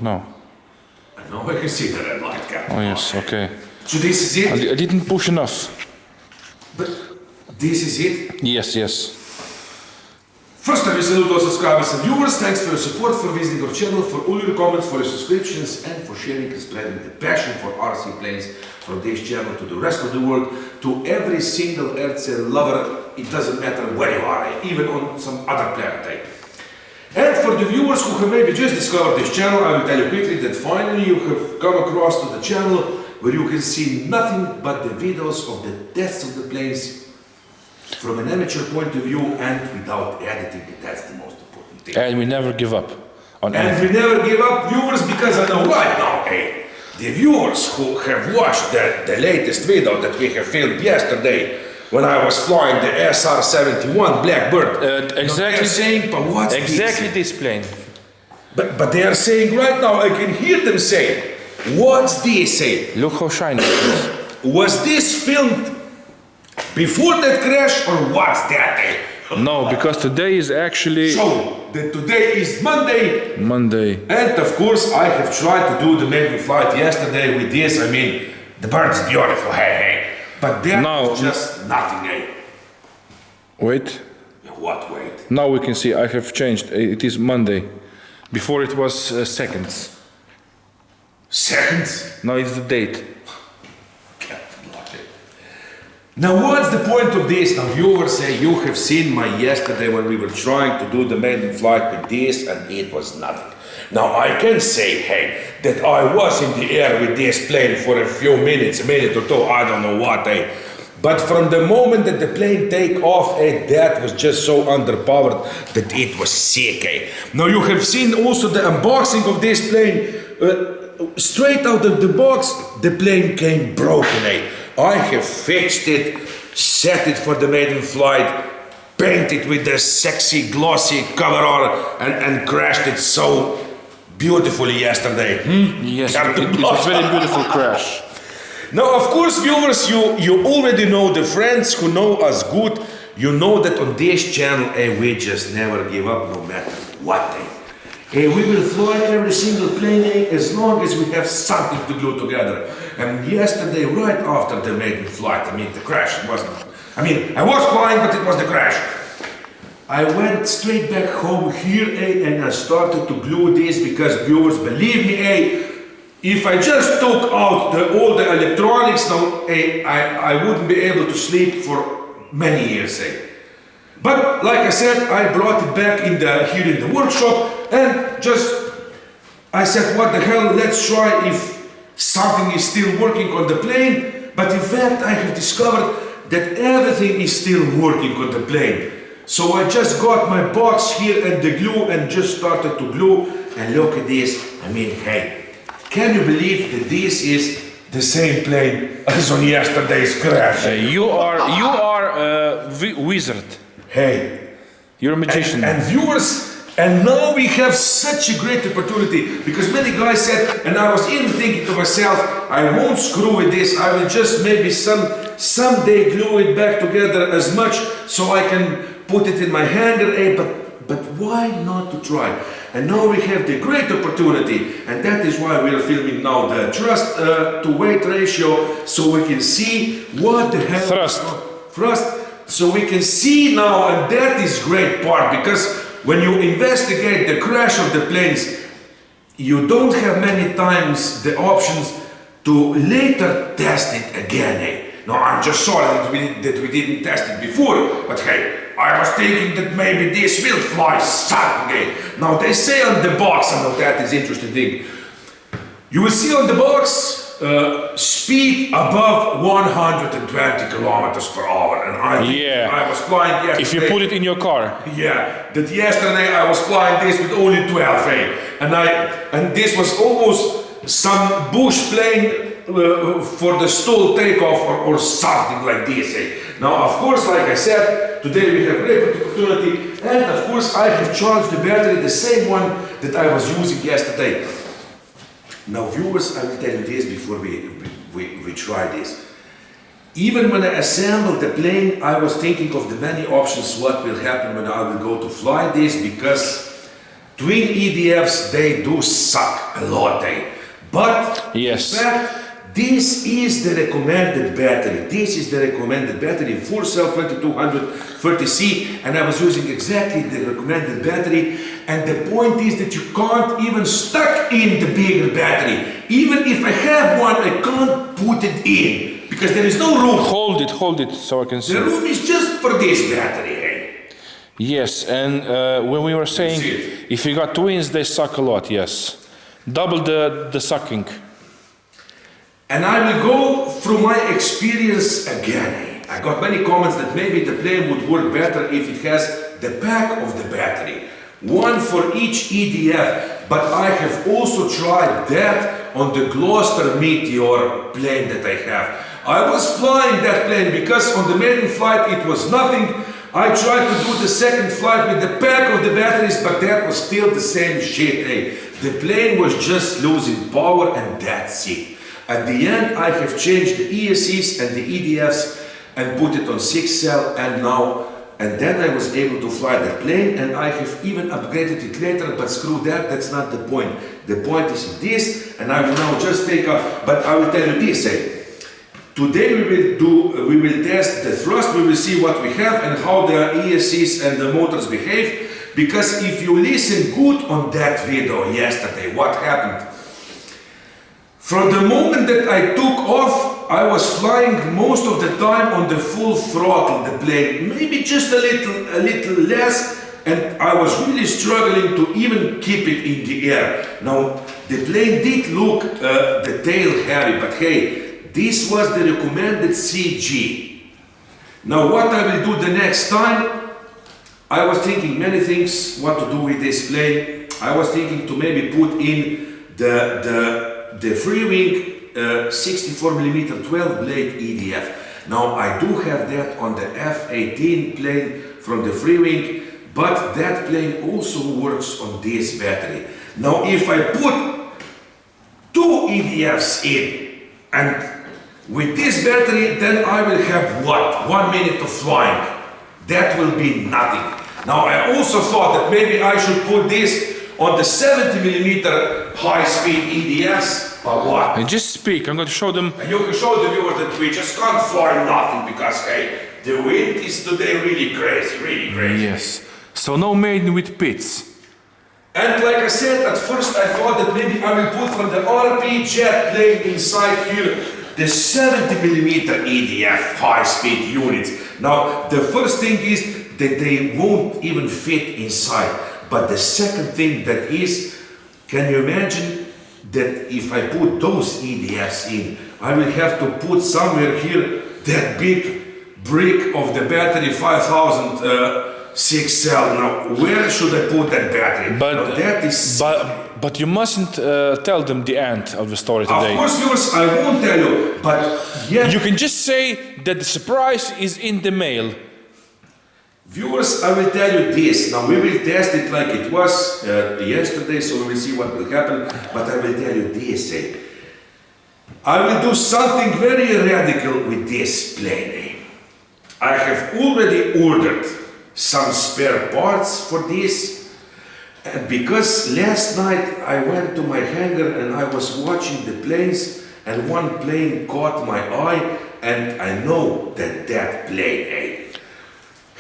No. Now I can see the red light cap. Oh yes, okay. So this is it? I didn't push enough. But this is it? Yes, yes. First time we salute all subscribers and viewers. Thanks for your support, for visiting our channel, for all your comments, for your subscriptions, and for sharing and spreading the passion for RC planes from this channel to the rest of the world, to every single RC lover. It doesn't matter where you are, even on some other planet. And for the viewers who have maybe just discovered this channel, I will tell you quickly that finally you have come across to the channel where you can see nothing but the videos of the tests of the planes from an amateur point of view and without editing. That's the most important thing. And we never give up on anything. And we never give up, viewers, because I know right now, hey, the viewers who have watched the latest video that we have filmed yesterday, when I was flying the SR-71 Blackbird, exactly. They're saying, but what's exactly this plane? But they are saying right now, I can hear them say, what's this? Say, look how shiny it is. Was this filmed before that crash or what's that? No, because today is actually... So, today is Monday. Monday. And of course, I have tried to do the maiden flight yesterday with this. I mean, the bird is beautiful, hey. But there's just nothing, eh? Wait. What wait? Now we can see I have changed. It is Monday. Before it was seconds. Seconds? Now it's the date. Now what's the point of this? Now viewers say you have seen my yesterday when we were trying to do the maiden flight with this and it was nothing. Now I can say, hey, that I was in the air with this plane for a few minutes, a minute or two, I don't know what, eh. But from the moment that the plane take off, eh, that was just so underpowered that it was sick, eh. Now you have seen also the unboxing of this plane. Straight out of the box, the plane came broken, eh. I have fixed it, set it for the maiden flight, painted with the sexy glossy cover and crashed it so beautifully yesterday. Yes, it was a very beautiful crash. Now, of course, viewers, you already know, the friends who know us good, you know that on this channel, we just never give up no matter what. We will fly every single plane as long as we have something to glue together. And yesterday, right after the maiden flight, I mean the crash, it wasn't, I mean, I was flying, but it was the crash. I went straight back home here, and I started to glue this because viewers, believe me, if I just took out all the electronics, now, I wouldn't be able to sleep for many years, But like I said, I brought it back here in the workshop, and just I said, what the hell? Let's try if something is still working on the plane. But in fact, I have discovered that everything is still working on the plane. So I just got my box here and the glue and just started to glue. And look at this. I mean, hey, can you believe that this is the same plane as on yesterday's crash? You are a wizard. Hey. You're a magician. And viewers, and now we have such a great opportunity, because many guys said, and I was even thinking to myself, I won't screw with this, I will just maybe someday glue it back together as much so I can put it in my hanger, but why not to try? And now we have the great opportunity, and that is why we are filming now the thrust to weight ratio, so we can see what the hell... Thrust. So we can see now, and that is great part, because when you investigate the crash of the planes, you don't have many times the options to later test it again. Now I'm just sorry that we didn't test it before, but hey, I was thinking that maybe this will fly Saturday. Now they say on the box, and that is interesting thing. You will see on the box speed above 120 kilometers per hour, and I was flying yesterday. If you put it in your car. Yeah, that yesterday I was flying this with only 12, and this was almost some bush plane for the stall takeoff or something like this. Now, of course, like I said, today we have great opportunity, and of course I have charged the battery, the same one that I was using yesterday. Now, viewers, I will tell you this before we try this. Even when I assembled the plane, I was thinking of the many options what will happen when I will go to fly this, because twin EDFs, they do suck a lot, but Yes. in fact, this is the recommended battery. This is the recommended battery, 4-cell 2230C, and I was using exactly the recommended battery. And the point is that you can't even stuck in the bigger battery. Even if I have one, I can't put it in because there is no room. Hold it so I can see. The room is just for this battery. Yes, and when we were saying if you got twins, they suck a lot. Yes, double the sucking. And I will go through my experience again. I got many comments that maybe the plane would work better if it has the pack of the battery. One for each EDF, but I have also tried that on the Gloucester Meteor plane that I have. I was flying that plane because on the maiden flight it was nothing. I tried to do the second flight with the pack of the batteries, but that was still the same shit. The plane was just losing power and that's it. At the end, I have changed the ESCs and the EDFs and put it on 6-cell and then I was able to fly the plane and I have even upgraded it later, but screw that, that's not the point. The point is this, and I will now just take off, but I will tell you this, today we will test the thrust, we will see what we have and how the ESCs and the motors behave, because if you listen good on that video yesterday, what happened? From the moment that I took off, I was flying most of the time on the full throttle, the plane, maybe just a little less, and I was really struggling to even keep it in the air. Now, the plane did look the tail heavy, but hey, this was the recommended CG. Now, what I will do the next time, I was thinking many things what to do with this plane. I was thinking to maybe put in the Freewing 64mm 12 blade EDF. Now I do have that on the F-18 plane from the Freewing, but that plane also works on this battery. Now if I put 2 EDFs in and with this battery, then I will have what? 1 minute of flying. That will be nothing. Now I also thought that maybe I should put this on the 70mm high-speed EDFs, but what? And just speak, I'm going to show them. And you can show the viewers that we just can't fly nothing because, hey, the wind is today really crazy, really crazy. Yes. So no maiden with pits. And like I said, at first I thought that maybe I will put from the RP jet plane inside here the 70mm EDF high-speed units. Now, the first thing is that they won't even fit inside. But the second thing that is, can you imagine that if I put those EDFs in, I will have to put somewhere here that big brick of the battery 5000 6-cell. Now, where should I put that battery? But now, that is. But you mustn't tell them the end of the story today. Of course, viewers, I won't tell you. But yeah. You can just say that the surprise is in the mail. Viewers, I will tell you this. Now we will test it like it was yesterday, so we will see what will happen. But I will tell you this. I will do something very radical with this plane. I have already ordered some spare parts for this. And because last night I went to my hangar and I was watching the planes, and one plane caught my eye, and I know that that plane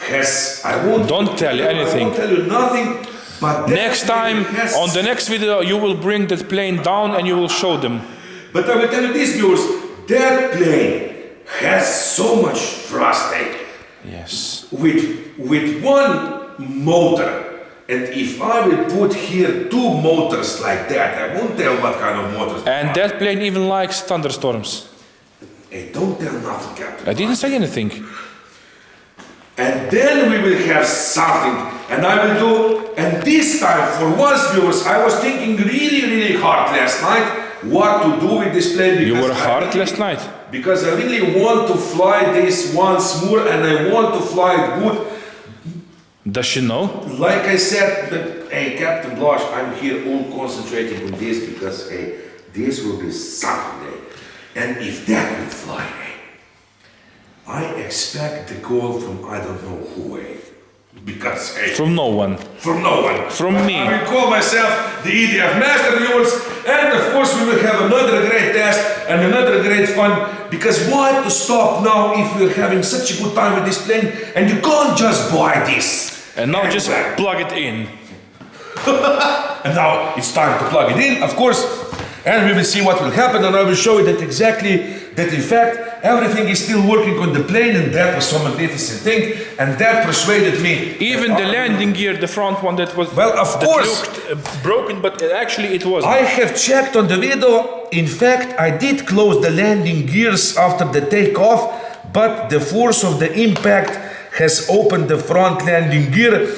has, Don't tell anything. I won't tell you nothing, but next time, on the next video, you will bring that plane down and you will show them. But I will tell you this, viewers, that plane has so much thrust. Yes. With one motor. And if I will put here 2 motors like that, I won't tell what kind of motors. And that plane even likes thunderstorms. Hey, don't tell nothing, Captain. I didn't say anything. And then we will have something. And I will do, and this time, for once, viewers, I was thinking really hard last night what to do with this plane. You were hard last night? Because I really want to fly this once more, and I want to fly it good. Does she know? Like I said, hey, Captain Blush, I'm here all concentrating on this because, hey, this will be something. And if that will fly, I expect the call from I don't know who. Because, hey, From no one. from no one. From me. I will call myself the EDF Master, viewers, and of course we will have another great test and another great fun, because why to stop now if we're having such a good time with this plane, and you can't just buy this. And now just plug it in. And now it's time to plug it in, of course, and we will see what will happen, and I will show you that exactly, that in fact, everything is still working on the plane, and that was so magnificent thing, and that persuaded me. Even the landing gear, the front one that was Well, of that course. looked broken, but actually it wasn't. I have checked on the video. In fact, I did close the landing gears after the takeoff, but the force of the impact has opened the front landing gear,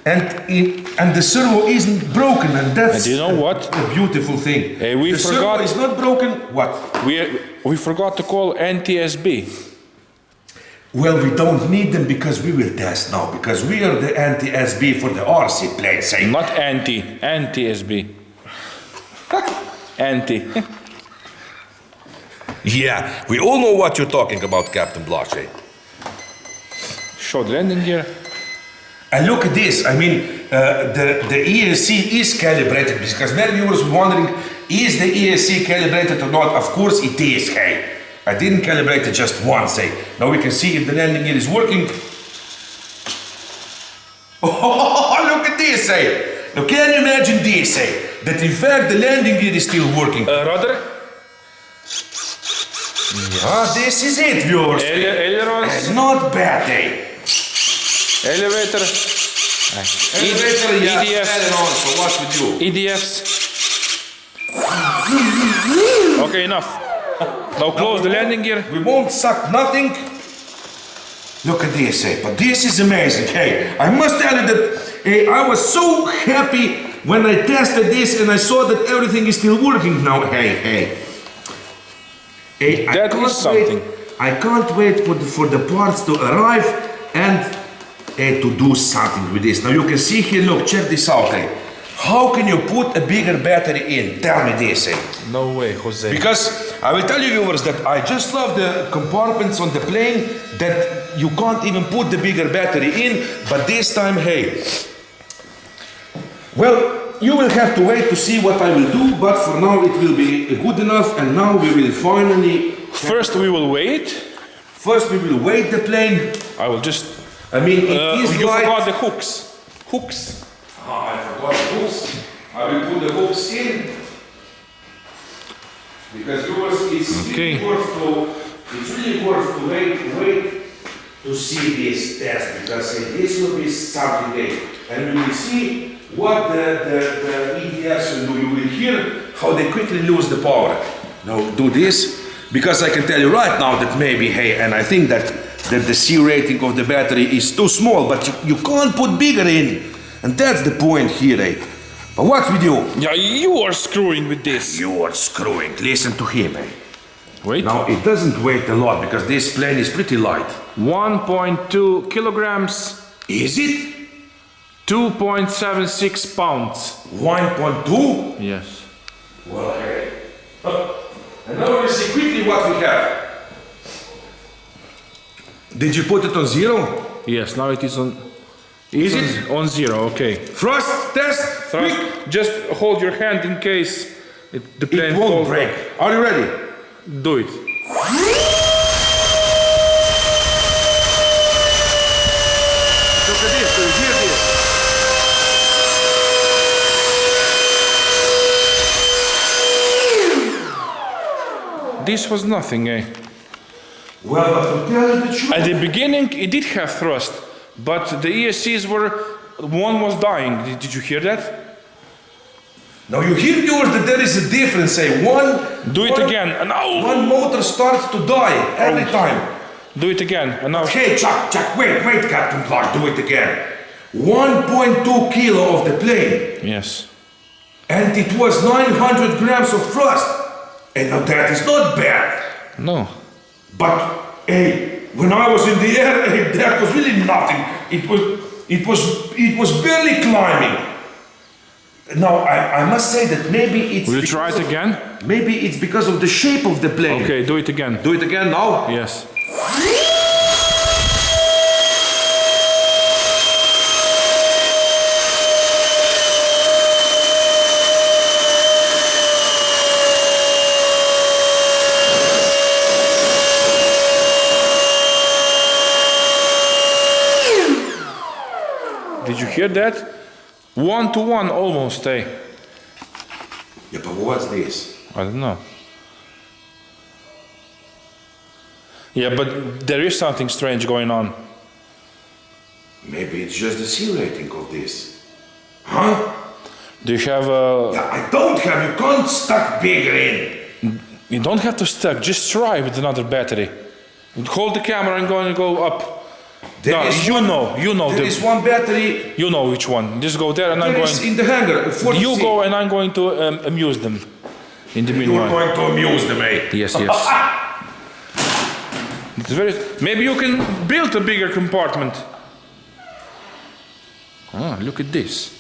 and the servo isn't broken, and that's And you know what? a beautiful thing. Hey, we the servo forgot- is not broken. What? We forgot to call NTSB. Well, we don't need them because we will test now, because we are the anti-SB for the RC plane. Say, Not anti-SB. Anti. yeah, we all know what you're talking about, Captain Blache. Show the landing gear. And look at this, I mean, the ESC is calibrated, because many viewers were wondering, is the ESC calibrated or not? Of course it is, hey. I didn't calibrate it just once, hey. Now we can see if the landing gear is working. Oh, look at this, hey. Now can you imagine this, hey? That in fact the landing gear is still working. Rudder. Ah, this is it, viewers. Ailerons. It's not bad, hey. Elevator. Elevator, yeah, EDF. Aileron, so what we do? EDFs. Okay, enough. Now close the landing gear. We won't suck nothing. Look at this, hey, but this is amazing. Hey, I must tell you that I was so happy when I tested this and I saw that everything is still working now. Hey, That is something. I can't wait for the parts to arrive and to do something with this. Now you can see here, look, check this out, hey. How can you put a bigger battery in? Tell me this, hey. No way, Jose. Because I will tell you, viewers, that I just love the compartments on the plane that you can't even put the bigger battery in, but this time, hey. Well, you will have to wait to see what I will do, but for now it will be good enough, and now we will finally... First we will wait. First we will weight the plane. I will just... I mean, it is you light. forgot the hooks. Hooks. Ah, I forgot the hooks. I will put the hooks in. Because viewers, it's really worth to wait to see this test, because this will be something, and we will see what the EDFs will do. You will hear how they quickly lose the power. Now do this, because I can tell you right now that maybe, hey, and I think that the C rating of the battery is too small, but you can't put bigger in, and that's the point here, eh? But what we do? Yeah, you are screwing with this. You are screwing. Listen to him, eh? Wait. Now it doesn't weigh a lot because this plane is pretty light. 1.2 kilograms. Is it? 2.76 pounds. 1.2? Yes. Well, hey. And now we'll see quickly what we have. Did you put it on zero? Yes, now it is on... Is it? On zero, okay. Thrust test? Thrust, Quick. just hold your hand in case the plane It won't falls break. down. Are you ready? Do it. Look at this, do you hear this? This was nothing, eh? Well, but to tell you the truth, At the beginning, it did have thrust, but the ESCs were... One was dying. Did you hear that? now you hear yours that there is a difference, say Do it again. And now... One motor starts to die every time. Do it again. And now... Okay, Chuck, wait, Captain Clark, do it again. 1.2 kilo of the plane, Yes. and it was 900 grams of thrust. And now that is not bad. No. But, hey, when I was in the air, hey, that was really nothing. It was barely climbing. Now, I must say that maybe it's... Will you try it again? Maybe it's because of the shape of the plane. Okay, do it again. Do it again now? Yes. hear that? 1-to-1 almost, eh? Yeah, but what's this? I don't know. Yeah, but there is something strange going on. Maybe it's just the C rating of this. Huh? Do you have a... Yeah, I don't have. You can't stuck bigger in. You don't have to stack, just try with another battery. Hold the camera and go up. There is you one- know. There is one battery. You know which one. Just go there and I'm There is going... in the hangar. 40 You go and I'm going to amuse them. In the You're meanwhile. going to amuse them, eh? Yes, yes. It's very... Maybe you can build a bigger compartment. Ah, look at this.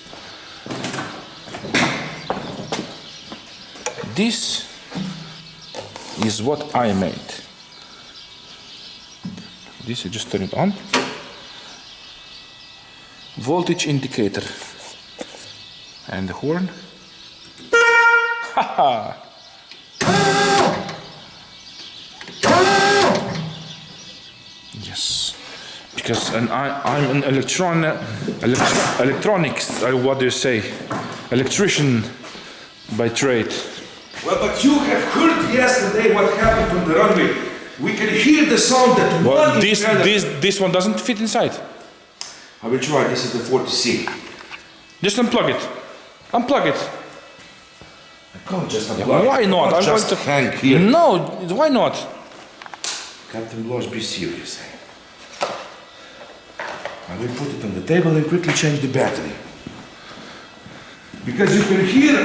This is what I made. This, you just turn it on. Voltage indicator. And the horn. Haha! Yes. Because I'm an electronics, what do you say? Electrician by trade. Well, but you have heard yesterday what happened on the runway. We can hear the sound that Well, one this one doesn't fit inside. I will try. This is the 40C. Just unplug it. Unplug it. I can't just unplug. Why not? I'm just going to hang here. No, why not? Captain Bloss, be serious. I will put it on the table and quickly change the battery. Because you can hear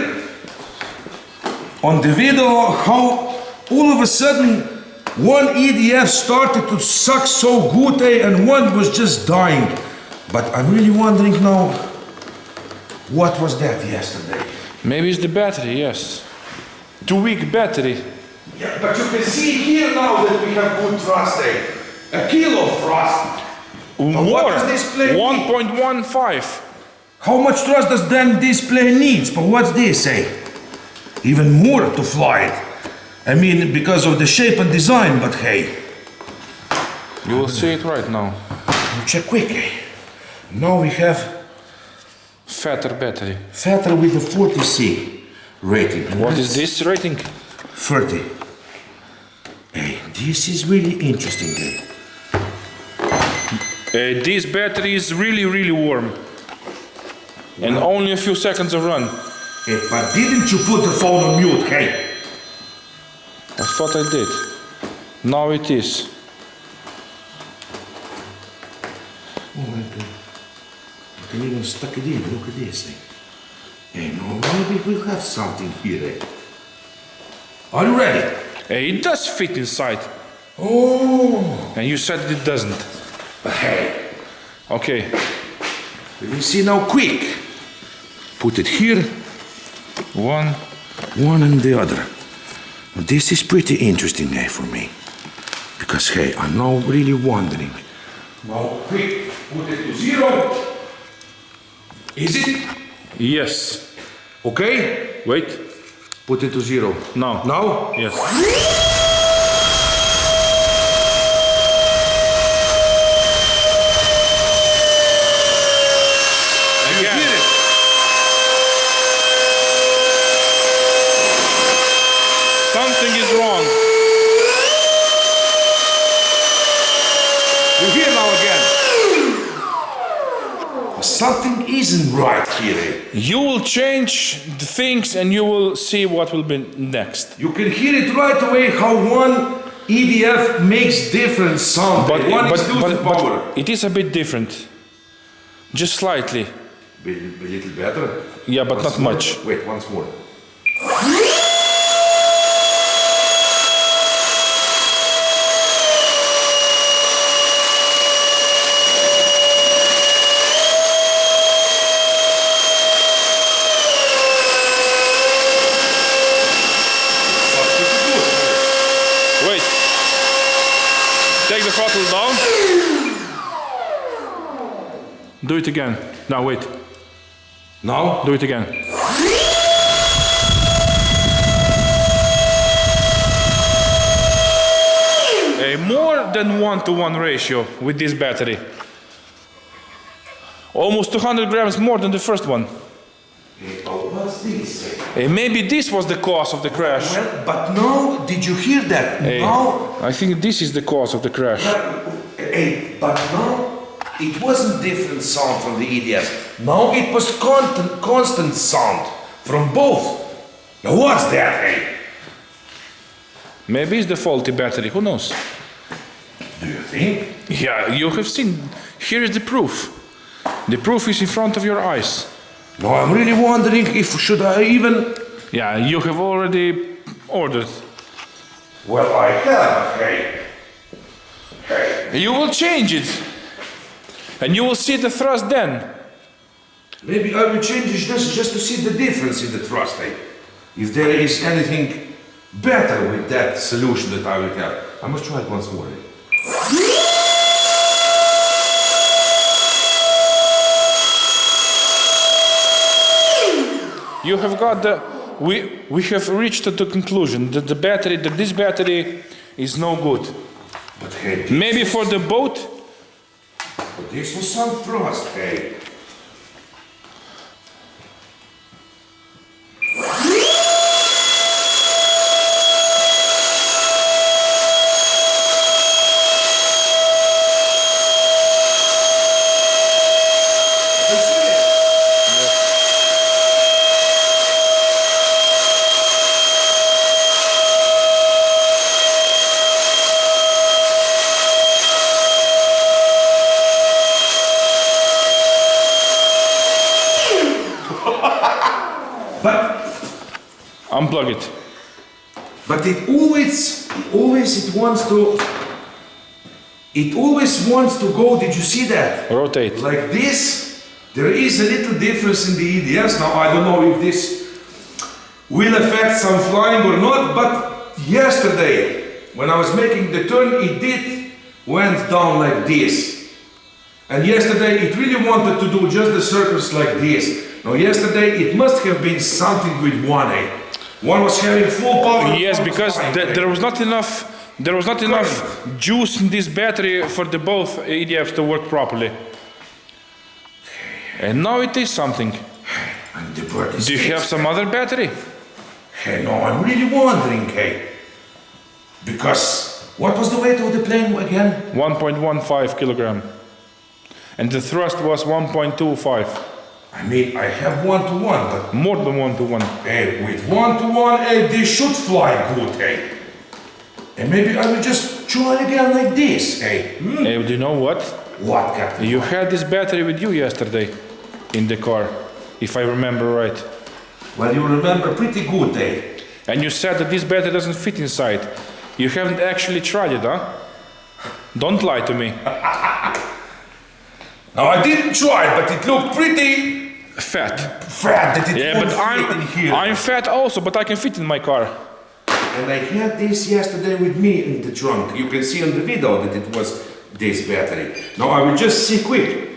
on the video how all of a sudden one EDF started to suck so good, and one was just dying. But I'm really wondering now, what was that yesterday? Maybe it's the battery, yes. Too weak battery. Yeah, but you can see here now that we have good thrust, A kilo of thrust. More. what does this plane 1.15. How much thrust does then this plane needs? But what's this, Even more to fly it. I mean, because of the shape and design, but hey. You will see it right now. Check quick, Now we have Fatter battery. fatter with the 40C rating. And What that's is this rating? 30. Hey, this is really interesting, This battery is really warm. And only a few seconds of run. But didn't you put the phone on mute, hey? I thought I did. Now it is. Oh, I can even stuck it in. Look at this thing. Hey, no, maybe we'll have something here, Are you ready? It does fit inside. Oh! And you said it doesn't. But hey, Okay. we will see now quick. Put it here, One. one and the other. Now, this is pretty interesting, for me. Because, hey, I'm now really wondering. Now, quick, put it to 0. Is it? Yes. Okay? Wait. Put it to 0. Now. Now? Yes. You Again. hear it? Something is wrong. You hear now again? Something isn't right here. You will change the things and you will see what will be next. You can hear it right away how one EDF makes different sound. But, one is losing power. but it is a bit different. Just slightly. Be a little better. Yeah, but Once not more. much. Wait, once more. Wait. Take the throttle down. Do it again. Now wait. Now? Do it again. A more than 1-to-1 ratio with this battery. Almost 200 grams more than the first one. Oh, what's this? Maybe this was the cause of the crash. Well, but now, did you hear that? Now, I think this is the cause of the crash. but now, it wasn't different sound from the EDF. Now it was constant sound from both. Now what's that, hey? Maybe it's the faulty battery, who knows? Do you think? Yeah, you have seen. Here is the proof. The proof is in front of your eyes. No, I'm really wondering if should I even... Yeah, you have already ordered. Well, I have, hey. You will change it. And you will see the thrust then. Maybe I will change it just to see the difference in the thrust, hey. If there is anything better with that solution that I will have. I must try it once more. You have got the... We have reached the conclusion that this battery is no good. But hey, maybe for the boat? But this was some thrust, hey. Unplug it. But it always wants to go, did you see that? Rotate. Like this. There is a little difference in the EDFs. Now I don't know if this will affect some flying or not, but yesterday when I was making the turn, it went down like this. And yesterday it really wanted to do just the circles like this. Now yesterday it must have been something with 1A. One was having full power. Yes, because there was not enough juice in this battery for the both EDFs to work properly. And now it is something. And the bird is Do you have some other battery? Hey, no, I'm really wondering, hey. Because what was the weight of the plane again? 1.15 kilogram. And the thrust was 1.25. I mean, I have 1-to-1, but... More than 1-to-1. Hey, with 1-to-1, hey, they should fly good, hey. And maybe I will just try again like this, hey. Hey, do you know what? What, Captain? You had this battery with you yesterday in the car, if I remember right. Well, you remember pretty good, hey. And you said that this battery doesn't fit inside. You haven't actually tried it, huh? Don't lie to me. No, I didn't try it, but it looked pretty... Fat. That it Yeah, but fit in here. I'm fat also, but I can fit in my car. And I had this yesterday with me in the trunk. You can see on the video that it was this battery. Now I will just see quick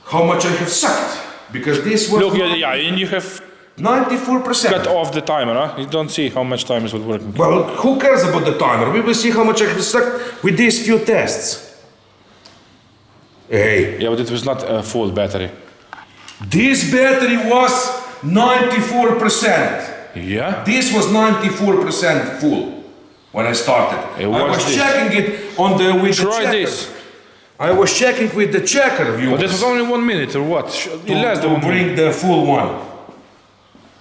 how much I have sucked. Because this was... Look, yeah, and you have 94%. cut off the timer, huh? You don't see how much time is working. Well, who cares about the timer? We will see how much I have sucked with these few tests. Hey. Yeah, but it was not a full battery. This battery was 94%. Yeah? This was 94% full when I started. Hey, I what's was this? checking it on the with the Try checker. this. I was checking with the checker viewers. But this was only 1 minute or what? Less than 1 minute. bring the full one.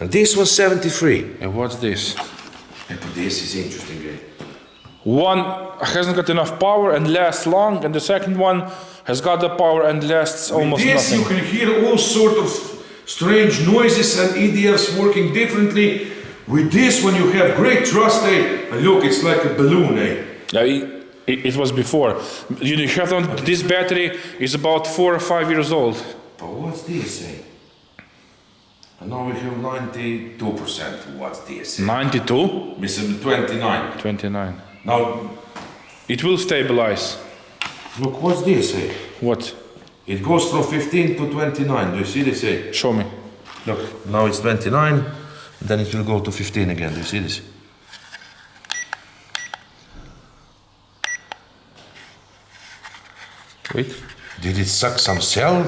And this was 73. And what's this? Hey, but this is interesting. Eh? One hasn't got enough power and lasts long, and the second one has got the power and lasts almost With this nothing. you can hear all sort of strange noises and EDFs working differently. With this, when you have great thrust, look, it's like a balloon. Yeah, it was before. You have on this battery is about 4 or 5 years old. But what's this? And now we have 92%. What's this? 92? Mr. 29. 29. Now, It will stabilize. look, what's this? What? It goes from 15 to 29. Do you see this? Show me. Look, now it's 29, then it will go to 15 again. Do you see this? Wait. Did it suck some cell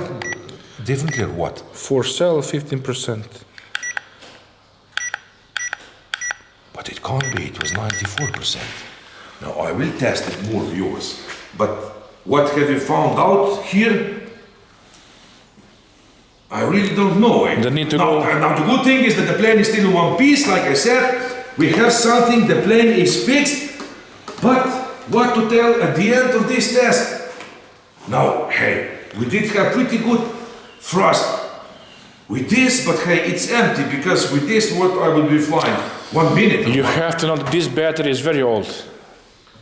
differently or what? For cell, 15%. But it can't be, it was 94%. Now I will test it more, viewers. But what have you found out here? I really don't know. They need to go. Now the good thing is that the plane is still in one piece, like I said. We have something, the plane is fixed. But what to tell at the end of this test? Now, hey, we did have pretty good thrust with this, but hey, it's empty because with this what I will be flying 1 minute. You have to know that this battery is very old.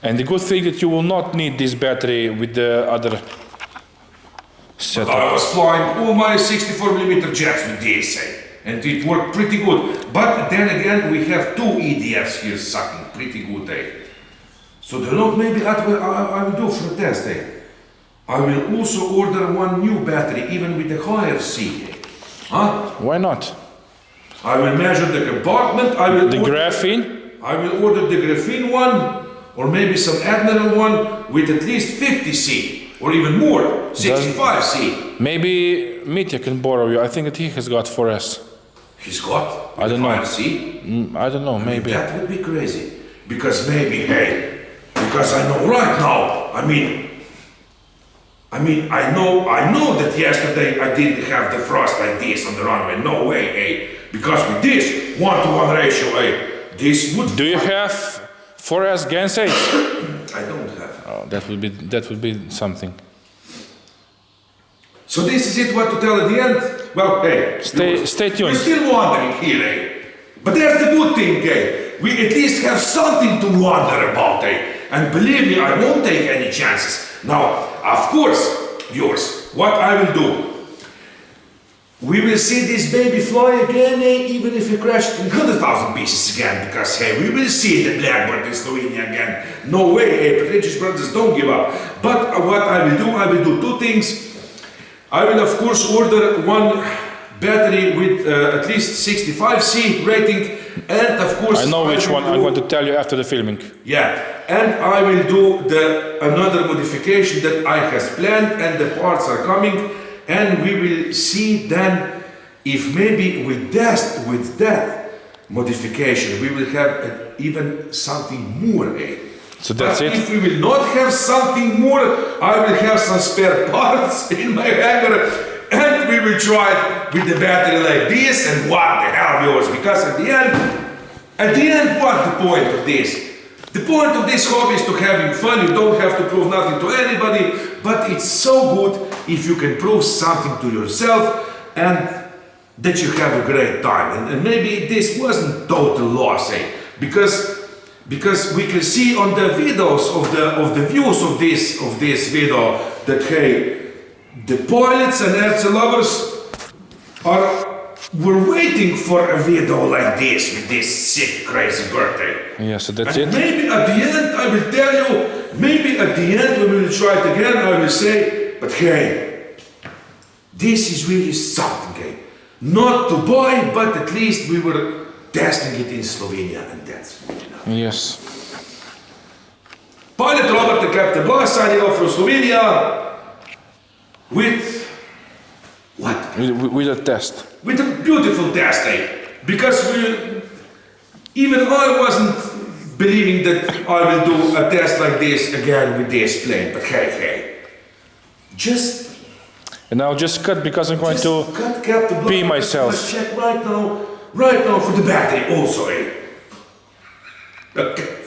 And the good thing that you will not need this battery with the other setup. I was flying all my 64mm jets with this, and it worked pretty good. But then again, we have two EDFs here sucking pretty good, So the note maybe I will do for a test, I will also order one new battery, even with a higher C, Huh? Why not? I will measure the compartment, I will Graphene? I will order the graphene one, or maybe some Admiral one with at least 50C, or even more, 65C. Maybe Mitya can borrow you. I think that he has got 4S. He's got? I don't know. 5C? I don't know, maybe. That would be crazy. Because maybe, hey, because I know right now, I know that yesterday I didn't have the thrust like this on the runway. No way, hey. Because with this 1-to-1 ratio, hey, this would. Do you have 4S Gansage? I don't have. Oh, that would be something. So this is it. What to tell at the end? Well, hey, Stay tuned. We're still wondering here, eh? But that's the good thing, eh? We at least have something to wonder about, eh? And believe me, I won't take any chances. Now, of course, viewers, what I will do, we will see this baby fly again, eh? Even if we crashed in 100,000 pieces again, because hey, we will see the Blackbird in Slovenia again. No way, hey, Petrincic brothers don't give up. But what I will do two things. I will of course order one battery with at least 65C rating, and of course I know which one. I'm going to tell you after the filming. Yeah, and I will do another modification that I has planned, and the parts are coming, and we will see then if maybe with that modification we will have even something more. So that's it. If we will not have something more, I will have some spare parts in my hangar, and we will try it with the battery like this, and what the hell, yours? Because at the end, what's the point of this? The point of this hobby is to having fun. You don't have to prove nothing to anybody, but it's so good if you can prove something to yourself and that you have a great time. And maybe this wasn't total loss, because we can see on the videos of the views of this video that hey, the pilots and aircraft lovers were waiting for a video like this with this sick crazy birthday. Yeah, so that's and it. Maybe at the end I will tell you, maybe at the end when we will try it again I will say, but hey, this is really something, hey. Not to buy, but at least we were testing it in Slovenia, and that's enough. Yes. Pilot Robert and Captain Blas signing off from Slovenia with what? With a test. With a beautiful test, because even I wasn't believing that I will do a test like this again with this plane. But hey, just. And now just cut because I'm going to pee myself. Let's check right now for the battery also, Okay.